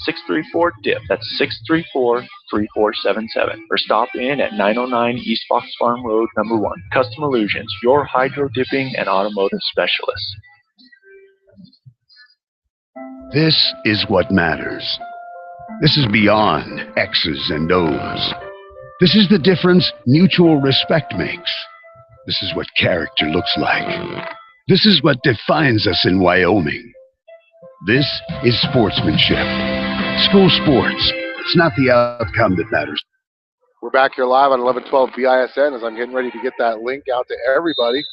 634-DIP. That's 634-3477. Or stop in at 909 East Fox Farm Road, number 1. Custom Illusions, your hydro dipping and automotive specialist. This is what matters. This is beyond X's and O's. This is the difference mutual respect makes. This is what character looks like. This is what defines us in Wyoming. This is sportsmanship. School sports. It's not the outcome that matters. We're back here live on 1112 BISN as I'm getting ready to get that link out to everybody.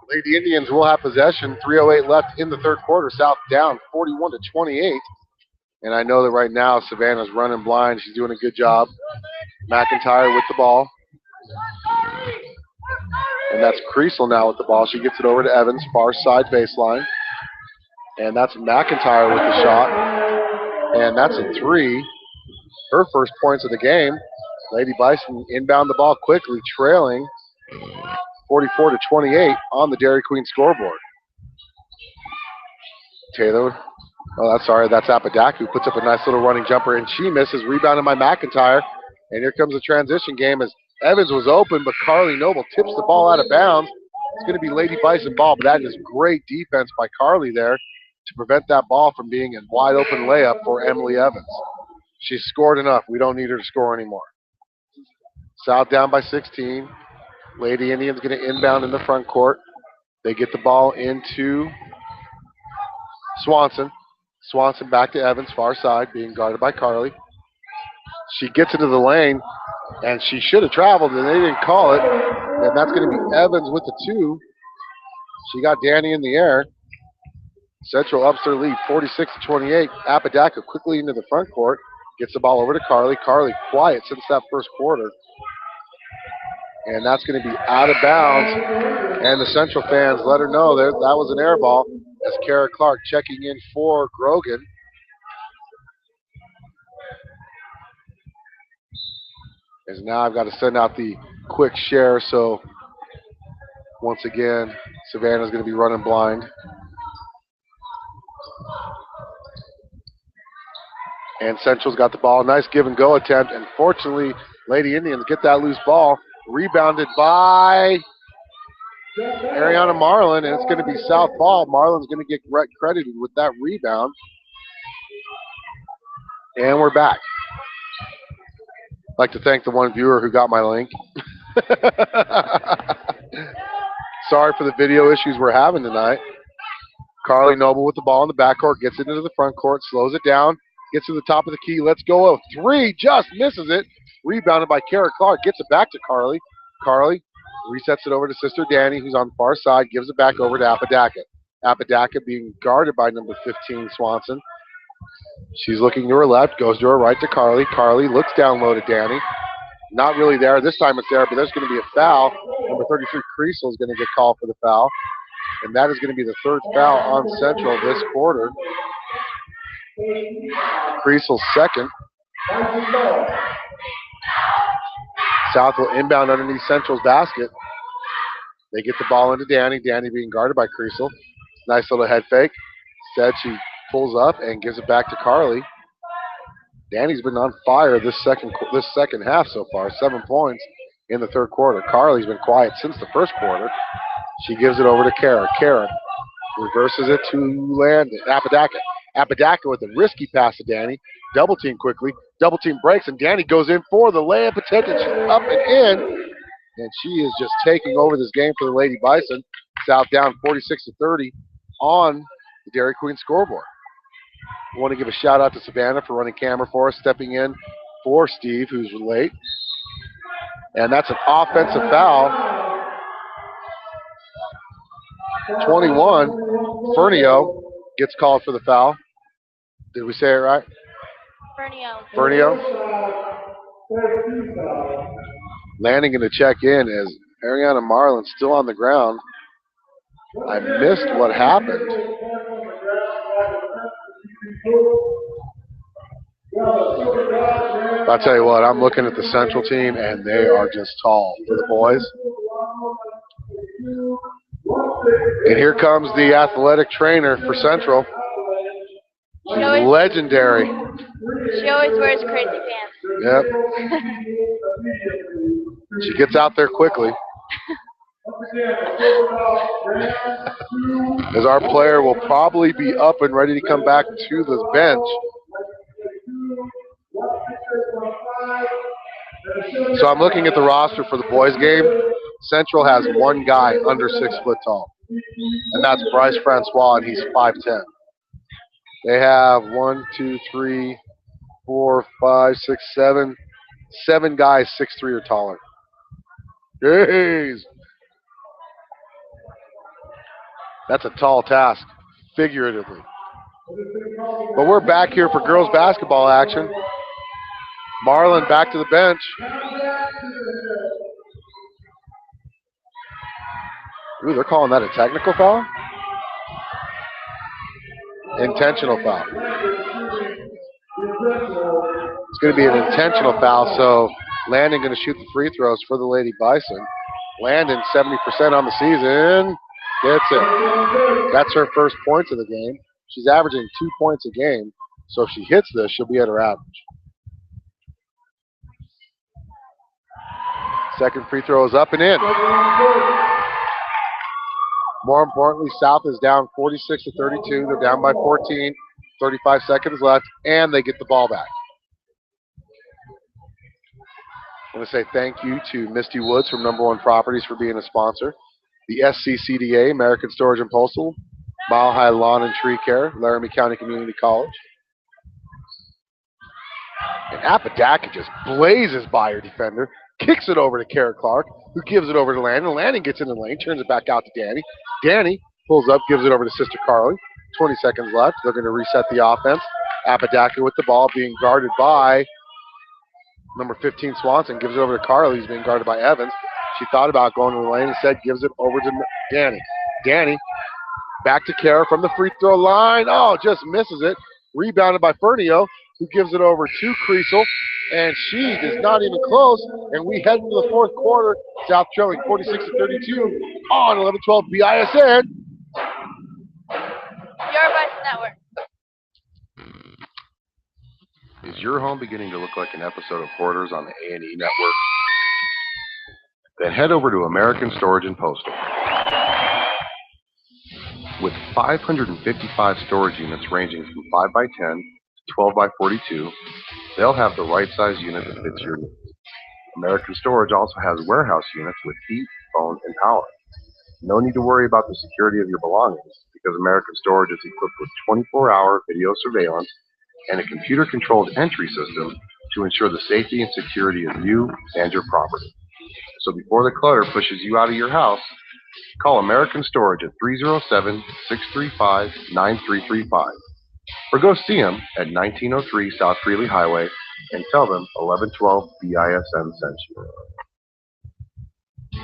Lady Indians will have possession. 3:08 left in the third quarter. South down 41-28. And I know that right now Savannah's running blind. She's doing a good job. McIntyre with the ball. And that's Creasel now with the ball. She gets it over to Evans, far side baseline. And that's McIntyre with the shot. And that's a three. Her first points of the game. Lady Bison inbound the ball quickly, trailing 44-28 on the Dairy Queen scoreboard. Taylor, that's Apodaca, who puts up a nice little running jumper, and she misses, rebounded by McIntyre. And here comes the transition game as Evans was open, but Carly Noble tips the ball out of bounds. It's going to be Lady Bison ball, but that is great defense by Carly there to prevent that ball from being a wide open layup for Emily Evans. She's scored enough. We don't need her to score anymore. South down by 16. Lady Indians going to inbound in the front court. They get the ball into Swanson. Swanson back to Evans, far side, being guarded by Carly. She gets into the lane, and she should have traveled, and they didn't call it. And that's going to be Evans with the two. She got Danny in the air. Central ups their lead, 46-28. Apodaca quickly into the front court. Gets the ball over to Carly. Carly quiet since that first quarter. And that's going to be out of bounds. And the Central fans let her know that was an air ball as Kara Clark checking in for Grogan. As now I've got to send out the quick share. So once again, Savannah's going to be running blind. And Central's got the ball. Nice give and go attempt. And fortunately, Lady Indians get that loose ball. Rebounded by Ariana Marlin, and it's going to be South ball. Marlin's going to get credited with that rebound. And we're back. I'd like to thank the one viewer who got my link. Sorry for the video issues we're having tonight. Carly Noble with the ball in the backcourt, gets it into the front court, slows it down, gets to the top of the key, lets go of three, just misses it. Rebounded by Kara Clark, gets it back to Carly. Carly resets it over to Sister Danny, who's on the far side, gives it back over to Apodaca. Apodaca being guarded by number 15, Swanson. She's looking to her left, goes to her right to Carly. Carly looks down low to Danny. Not really there. This time it's there, but there's going to be a foul. Number 33, Creasel, is going to get called for the foul. And that is going to be the third foul on Central this quarter. Creasel's second. South will inbound underneath Central's basket. They get the ball into Danny. Danny being guarded by Creasel. Nice little head fake. Instead, she pulls up and gives it back to Carly. Danny's been on fire this second half so far. 7 points in the third quarter. Carly's been quiet since the first quarter. She gives it over to Kara. Kara reverses it to Landon. Apodaca. Apodaca with a risky pass to Danny. Double team quickly. Double team breaks, and Danny goes in for the layup attempt, and she's up and in. And she is just taking over this game for the Lady Bison. South down 46-30 on the Dairy Queen scoreboard. I want to give a shout out to Savannah for running camera for us, stepping in for Steve, who's late. And that's an offensive foul. 21, Fernio gets called for the foul. Did we say it right? Fernio. Landing in to check in as Ariana Marlin's still on the ground. I missed what happened. I'll tell you what, I'm looking at the Central team, and they are just tall for the boys. And here comes the athletic trainer for Central. She's legendary. She always wears crazy pants. Yep. She gets out there quickly. As our player will probably be up and ready to come back to the bench. So I'm looking at the roster for the boys game. Central has one guy under 6 foot tall, and that's Bryce Francois, and he's 5'10". They have 1, 2, 3, 4, 5, 6, 7. 7 guys 6'3" or taller. Jeez. That's a tall task, figuratively. But we're back here for girls basketball action. Marlin back to the bench. Ooh, they're calling that a technical foul? Intentional foul. It's going to be an intentional foul, so Landon going to shoot the free throws for the Lady Bison. Landon, 70% on the season. Gets it. That's her first points of the game. She's averaging 2 points a game, so if she hits this, she'll be at her average. Second free throw is up and in. More importantly, South is down 46-32. They're down by 14. 35 seconds left, and they get the ball back. I want to say thank you to Misty Woods from Number One Properties for being a sponsor. The SCCDA, American Storage and Postal, Mile High Lawn and Tree Care, Laramie County Community College. And Apodaca just blazes by her defender, kicks it over to Kara Clark, who gives it over to Landon. Landon gets in the lane, turns it back out to Danny. Danny pulls up, gives it over to Sister Carly. 20 seconds left. They're going to reset the offense. Apodaca with the ball being guarded by number 15, Swanson. Gives it over to Carly, who's being guarded by Evans. She thought about going to the lane, instead gives it over to Danny. Danny back to Kara from the free throw line. Oh, just misses it. Rebounded by Fernio, who gives it over to Creasel. And she is not even close. And we head into the fourth quarter. South trailing 46-32 on 11-12 BISN. Your Bison Network. Is your home beginning to look like an episode of Hoarders on the A&E Network? Then head over to American Storage and Postal. With 555 storage units ranging from 5x10 to 12x42, they'll have the right size unit that fits your needs. American Storage also has warehouse units with heat, phone, and power. No need to worry about the security of your belongings because American Storage is equipped with 24-hour video surveillance and a computer-controlled entry system to ensure the safety and security of you and your property. So before the clutter pushes you out of your house, call American Storage at 307-635-9335 or go see them at 1903 South Greeley Highway and tell them 1112 BISN sent you.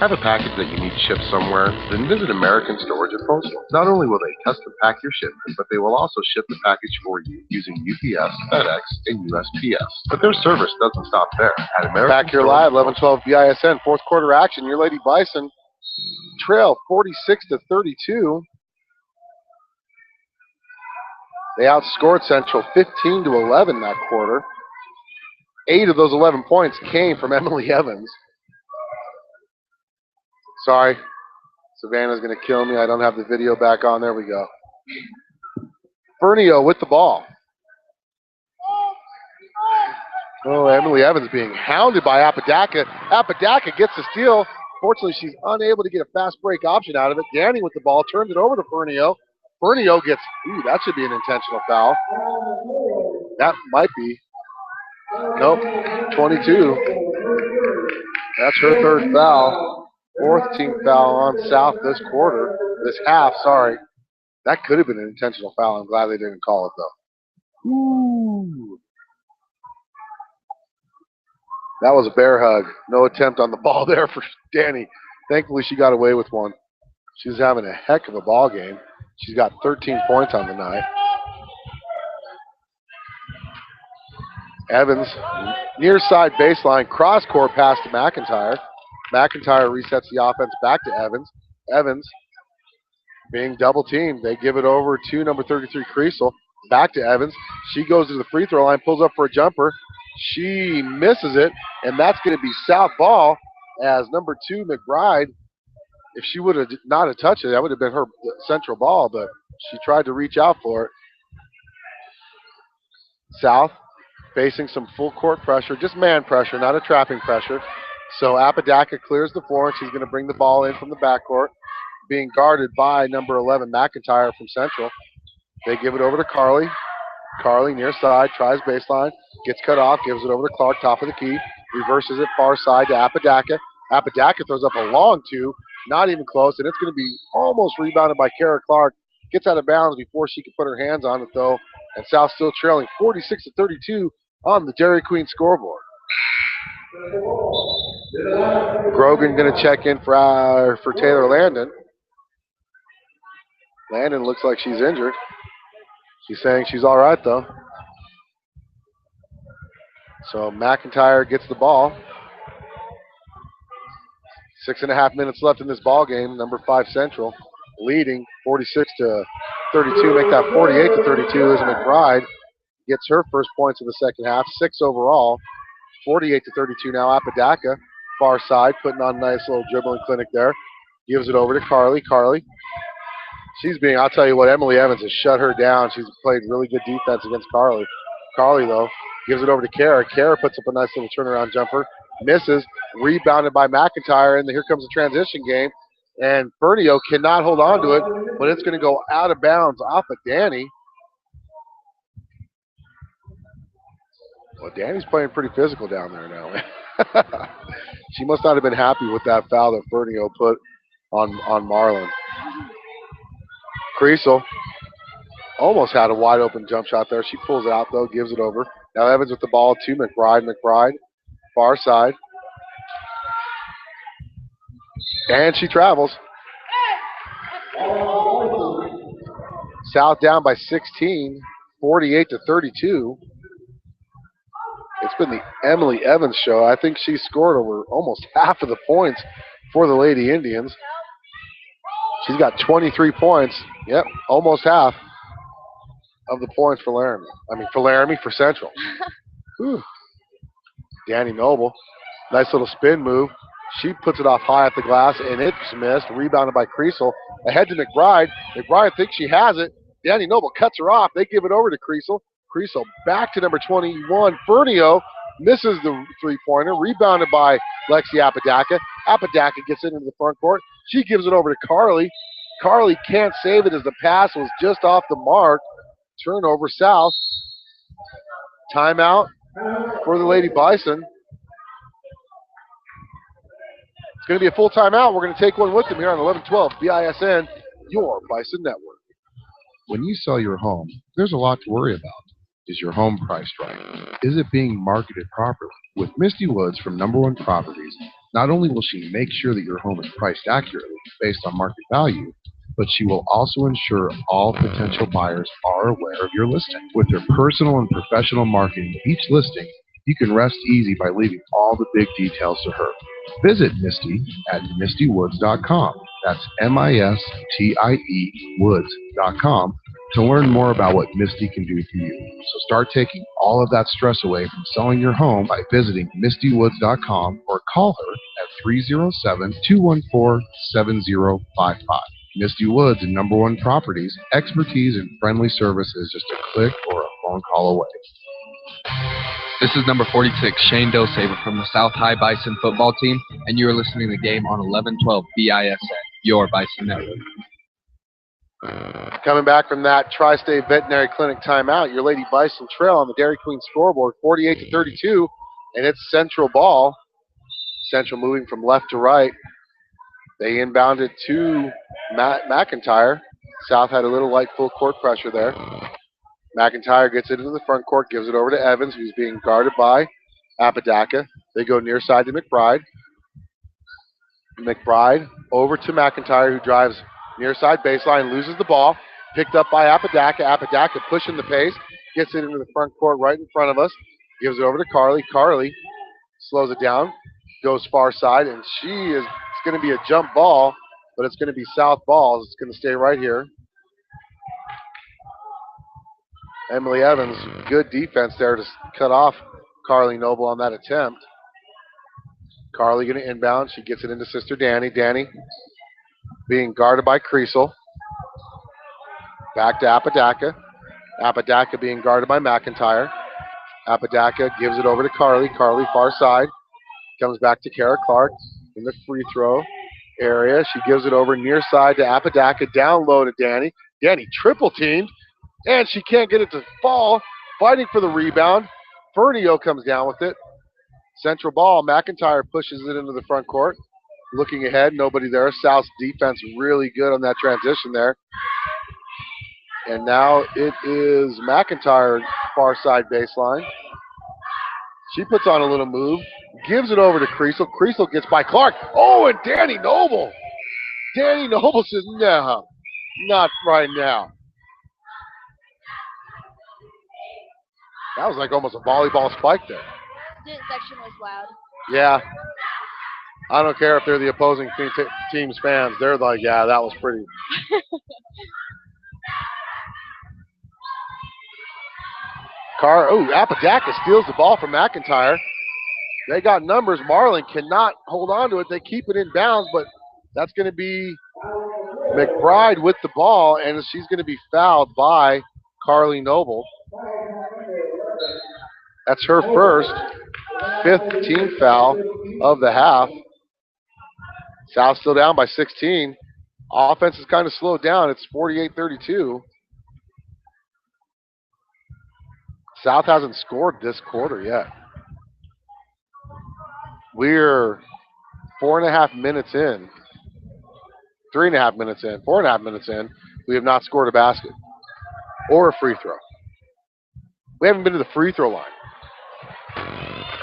Have a package that you need shipped somewhere? Then visit American Storage and Postal. Not only will they custom pack your shipment, but they will also ship the package for you using UPS, FedEx, and USPS. But their service doesn't stop there. At American Back here live, 11-12 BISN, fourth quarter action. Your Lady Bison trail 46-32. They outscored Central 15-11 that quarter. 8 of those 11 points came from Emily Evans. Sorry, Savannah's going to kill me. I don't have the video back on. There we go. Fernio with the ball. Oh, Emily Evans being hounded by Apodaca. Apodaca gets the steal. Fortunately, she's unable to get a fast break option out of it. Danny with the ball turns it over to Fernio. Fernio gets, ooh, that should be an intentional foul. That might be. Nope, 22. That's her third foul. Fourth team foul on South this quarter, this half, sorry. That could have been an intentional foul. I'm glad they didn't call it, though. Ooh. That was a bear hug. No attempt on the ball there for Danny. Thankfully, she got away with one. She's having a heck of a ball game. She's got 13 points on the night. Evans, near side baseline, cross court pass to McIntyre. McIntyre resets the offense back to Evans. Evans being double teamed. They give it over to number 33, Creasel. Back to Evans. She goes to the free throw line, pulls up for a jumper. She misses it, and that's going to be South ball as number 2, McBride. If she would have not have touched it, that would have been her Central ball, but she tried to reach out for it. South facing some full court pressure, just man pressure, not a trapping pressure. So Apodaca clears the floor, and she's going to bring the ball in from the backcourt, being guarded by number 11, McIntyre from Central. They give it over to Carly. Carly near side, tries baseline, gets cut off, gives it over to Clark, top of the key, reverses it far side to Apodaca. Apodaca throws up a long 2, not even close, and it's going to be almost rebounded by Kara Clark. Gets out of bounds before she can put her hands on it, though, and South still trailing 46-32 on the Dairy Queen scoreboard. Grogan going to check in for Taylor Landon. Landon looks like she's injured. She's saying she's all right, though. So McIntyre gets the ball. 6.5 minutes left in this ball game. Number 5 Central leading 46-32. Make that 48-32 as McBride gets her first points of the second half. 6 overall. 48-32 now. Apodaca, far side, putting on a nice little dribbling clinic there. Gives it over to Carly. Carly. I'll tell you what, Emily Evans has shut her down. She's played really good defense against Carly. Carly, though, gives it over to Kara. Kara puts up a nice little turnaround jumper. Misses. Rebounded by McIntyre, and here comes the transition game. And Fernio cannot hold on to it, but it's going to go out of bounds off of Danny. Well, Danny's playing pretty physical down there now. She must not have been happy with that foul that Fernio put on Marlon. Creasel almost had a wide open jump shot there. She pulls it out, though, gives it over. Now Evans with the ball to McBride. McBride, far side. And she travels. South down by 16, 48-32. It's been the Emily Evans show. I think she scored over almost half of the points for the Lady Indians. She's got 23 points. Yep, almost half of the points for Laramie. For Central. Whew. Danny Noble, nice little spin move. She puts it off high at the glass, and it's missed. Rebounded by Creasel. Ahead to McBride. McBride thinks she has it. Danny Noble cuts her off. They give it over to Creasel. Creasel back to number 21. Fernio misses the three-pointer. Rebounded by Lexi Apodaca. Apodaca gets into the front court. She gives it over to Carly. Carly can't save it as the pass was just off the mark. Turnover South. Timeout for the Lady Bison. It's going to be a full timeout. We're going to take one with them here on 1112 BISN, your Bison Network. When you sell your home, there's a lot to worry about. Is your home priced right? Is it being marketed properly? With Misty Woods from Number One Properties, not only will she make sure that your home is priced accurately based on market value, but she will also ensure all potential buyers are aware of your listing. With her personal and professional marketing of each listing, you can rest easy by leaving all the big details to her. Visit Misty at mistywoods.com. That's MISTIE woods.com to learn more about what Misty can do for you. So start taking all of that stress away from selling your home by visiting mistywoods.com or call her at 307-214-7055. Misty Woods and Number One Properties, expertise and friendly service is just a click or a phone call away. This is number 46, Shane Dosaver from the South High Bison football team, and you are listening to the game on 1112 BISN, your Bison Network. Coming back from that Tri-State Veterinary Clinic timeout, your Lady Bison trail on the Dairy Queen scoreboard, 48-32, and it's Central ball. Central moving from left to right. They inbounded to McIntyre. South had a little light full court pressure there. McIntyre gets it into the front court, gives it over to Evans, who's being guarded by Apodaca. They go near side to McBride. McBride over to McIntyre, who drives near side baseline, loses the ball. Picked up by Apodaca. Apodaca pushing the pace, gets it into the front court right in front of us. Gives it over to Carly. Carly slows it down, goes far side, and it's going to be a jump ball, but it's going to be South ball. It's going to stay right here. Emily Evans, good defense there to cut off Carly Noble on that attempt. Carly going to inbound. She gets it into sister Danny. Danny being guarded by Creasel. Back to Apodaca. Apodaca being guarded by McIntyre. Apodaca gives it over to Carly. Carly far side. Comes back to Kara Clark in the free throw area. She gives it over near side to Apodaca. Down low to Danny. Danny triple teamed. And she can't get it to fall. Fighting for the rebound. Fernio comes down with it. Central ball. McIntyre pushes it into the front court. Looking ahead, nobody there. South's defense really good on that transition there. And now it is McIntyre far side baseline. She puts on a little move. Gives it over to Creasel. Creasel gets by Clark. Oh, and Danny Noble. Danny Noble says, no, not right now. That was like almost a volleyball spike there. This section was loud. Yeah. I don't care if they're the opposing team's fans. They're like, yeah, that was pretty. Apodaca steals the ball from McIntyre. They got numbers. Marlin cannot hold on to it. They keep it in bounds, but that's going to be McBride with the ball, and she's going to be fouled by Carly Noble. That's her first, fifth team foul of the half. South still down by 16. Offense has kind of slowed down. It's 48-32. South hasn't scored this quarter yet. We're 4.5 minutes in. 3.5 minutes in. 4.5 minutes in. We have not scored a basket or a free throw. We haven't been to the free throw line.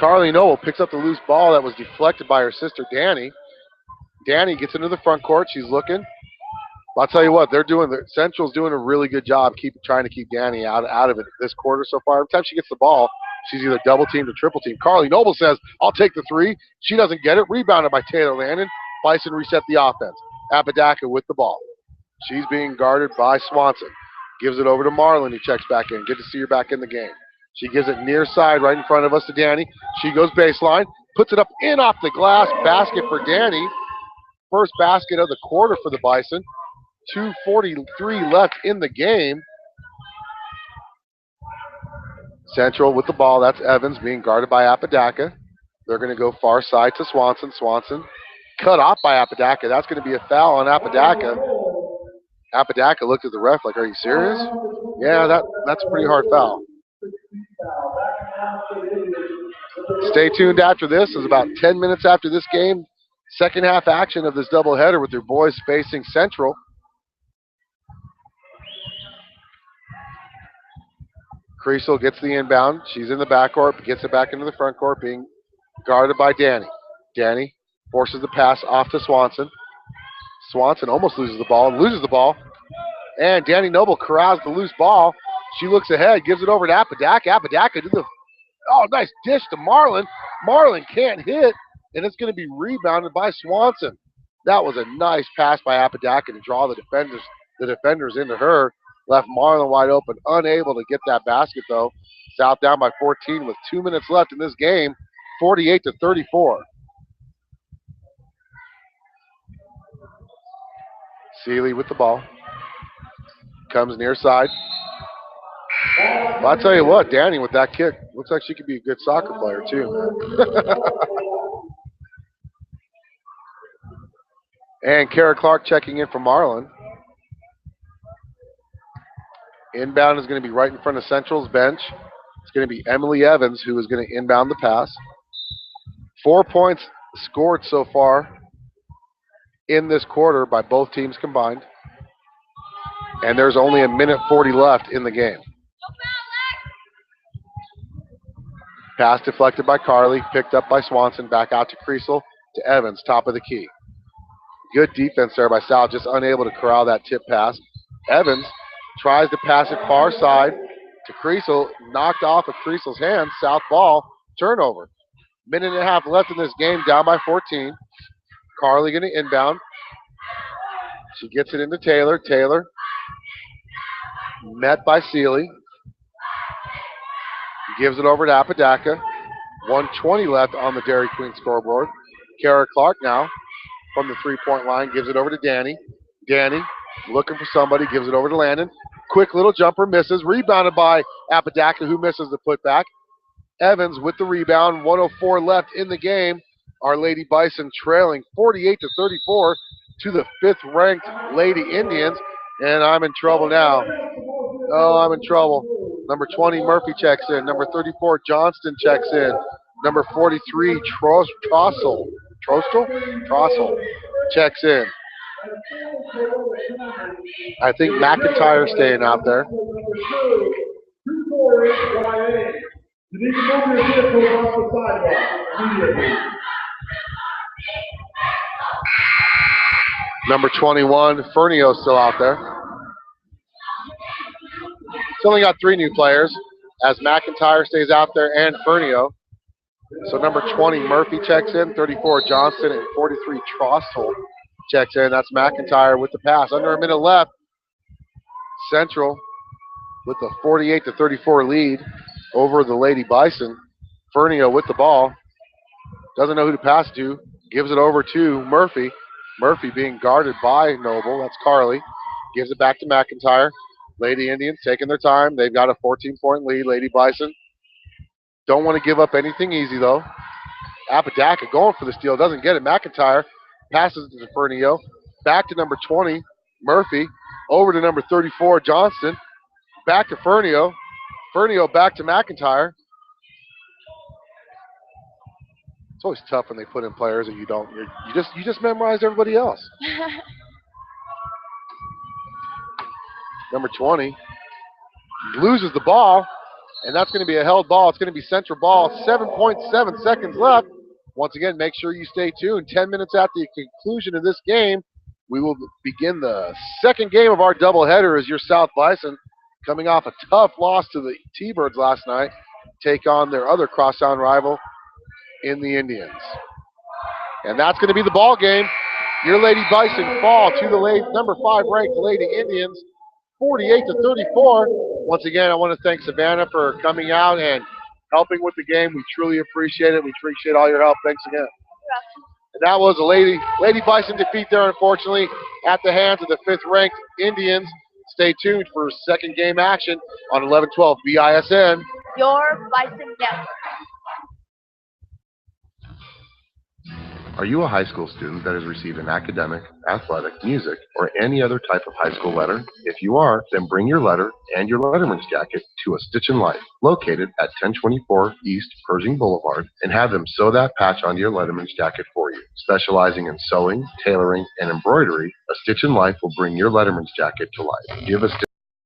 Carly Noble picks up the loose ball that was deflected by her sister Danny. Danny gets into the front court. She's looking. I'll tell you what, Central's doing a really good job trying to keep Danny out of it this quarter so far. Every time she gets the ball, she's either double teamed or triple teamed. Carly Noble says, I'll take the three. She doesn't get it. Rebounded by Taylor Landon. Bison reset the offense. Apodaca with the ball. She's being guarded by Swanson. Gives it over to Marlin. He checks back in. Good to see her back in the game. She gives it near side right in front of us to Danny. She goes baseline. Puts it up in off the glass. Basket for Danny. First basket of the quarter for the Bison. 2:43 left in the game. Central with the ball. That's Evans being guarded by Apodaca. They're going to go far side to Swanson. Swanson cut off by Apodaca. That's going to be a foul on Apodaca. Apodaca looked at the ref like, are you serious? Yeah, that's a pretty hard foul. Stay tuned after this. It's about 10 minutes after this game. Second half action of this doubleheader with their boys facing Central. Creasel gets the inbound. She's in the backcourt, gets it back into the front court, being guarded by Danny. Danny forces the pass off to Swanson. Swanson almost loses the ball. And Danny Noble corrals the loose ball. She looks ahead, gives it over to Apodaca. Apodaca to the nice dish to Marlin. Marlin can't hit, and it's going to be rebounded by Swanson. That was a nice pass by Apodaca to draw the defenders into her. Left Marlin wide open, unable to get that basket though. South down by 14 with 2 minutes left in this game, 48-34. Seeley with the ball. Comes near side. Well, I'll tell you what, Danny with that kick, looks like she could be a good soccer player too. And Kara Clark checking in for Marlin. Inbound is going to be right in front of Central's bench. It's going to be Emily Evans who is going to inbound the pass. 4 points scored so far in this quarter by both teams combined. And there's only 1:40 left in the game. Pass deflected by Carly, picked up by Swanson, back out to Creasel, to Evans, top of the key. Good defense there by South, just unable to corral that tip pass. Evans tries to pass it far side to Creasel, knocked off of Creasel's hand. South ball, turnover. 1.5 minutes left in this game, down by 14. Carly going to inbound. She gets it into Taylor. Taylor met by Seeley. Gives it over to Apodaca. 1:20 left on the Dairy Queen scoreboard. Kara Clark now from the three-point line gives it over to Danny. Danny looking for somebody, gives it over to Landon. Quick little jumper, misses. Rebounded by Apodaca, who misses the putback. Evans with the rebound. 1:04 left in the game. Our Lady Bison trailing 48-34 to the 5th-ranked Lady Indians. And I'm in trouble now. Oh, I'm in trouble. Number 20, Murphy checks in. Number 34, Johnston checks in. Number 43, Trossel checks in. I think McIntyre's staying out there. Number 21, Fernio's still out there. It's only got 3 new players, as McIntyre stays out there and Fernio. So number 20, Murphy checks in, 34, Johnston, and 43, Trossel checks in. That's McIntyre with the pass. Under a minute left. Central with a 48-34 lead over the Lady Bison. Fernio with the ball. Doesn't know who to pass to. Gives it over to Murphy. Murphy being guarded by Noble. That's Carly. Gives it back to McIntyre. Lady Indians taking their time. They've got a 14-point lead. Lady Bison don't want to give up anything easy, though. Apodaca going for the steal. Doesn't get it. McIntyre passes it to Fernio. Back to number 20, Murphy. Over to number 34, Johnston. Back to Fernio. Fernio back to McIntyre. It's always tough when they put in players that you don't. You just memorize everybody else. Number 20 loses the ball, and that's going to be a held ball. It's going to be Central ball. 7.7 seconds left. Once again, make sure you stay tuned. 10 minutes after the conclusion of this game, we will begin the second game of our doubleheader as your South Bison, coming off a tough loss to the T-Birds last night, take on their other crosstown rival in the Indians. And that's going to be the ball game. Your Lady Bison fall to the number 5 ranked Lady Indians, 48-34. Once again, I want to thank Savannah for coming out and helping with the game. We truly appreciate it. We appreciate all your help. Thanks again. And that was a Lady Bison defeat there, unfortunately, at the hands of the 5th-ranked Indians. Stay tuned for second game action on 11-12 BISN. Your Bison Network. Are you a high school student that has received an academic, athletic, music, or any other type of high school letter? If you are, then bring your letter and your letterman's jacket to A Stitch in Life, located at 1024 East Pershing Boulevard, and have them sew that patch onto your letterman's jacket for you. Specializing in sewing, tailoring, and embroidery, A Stitch in Life will bring your letterman's jacket to life. Give A Stitch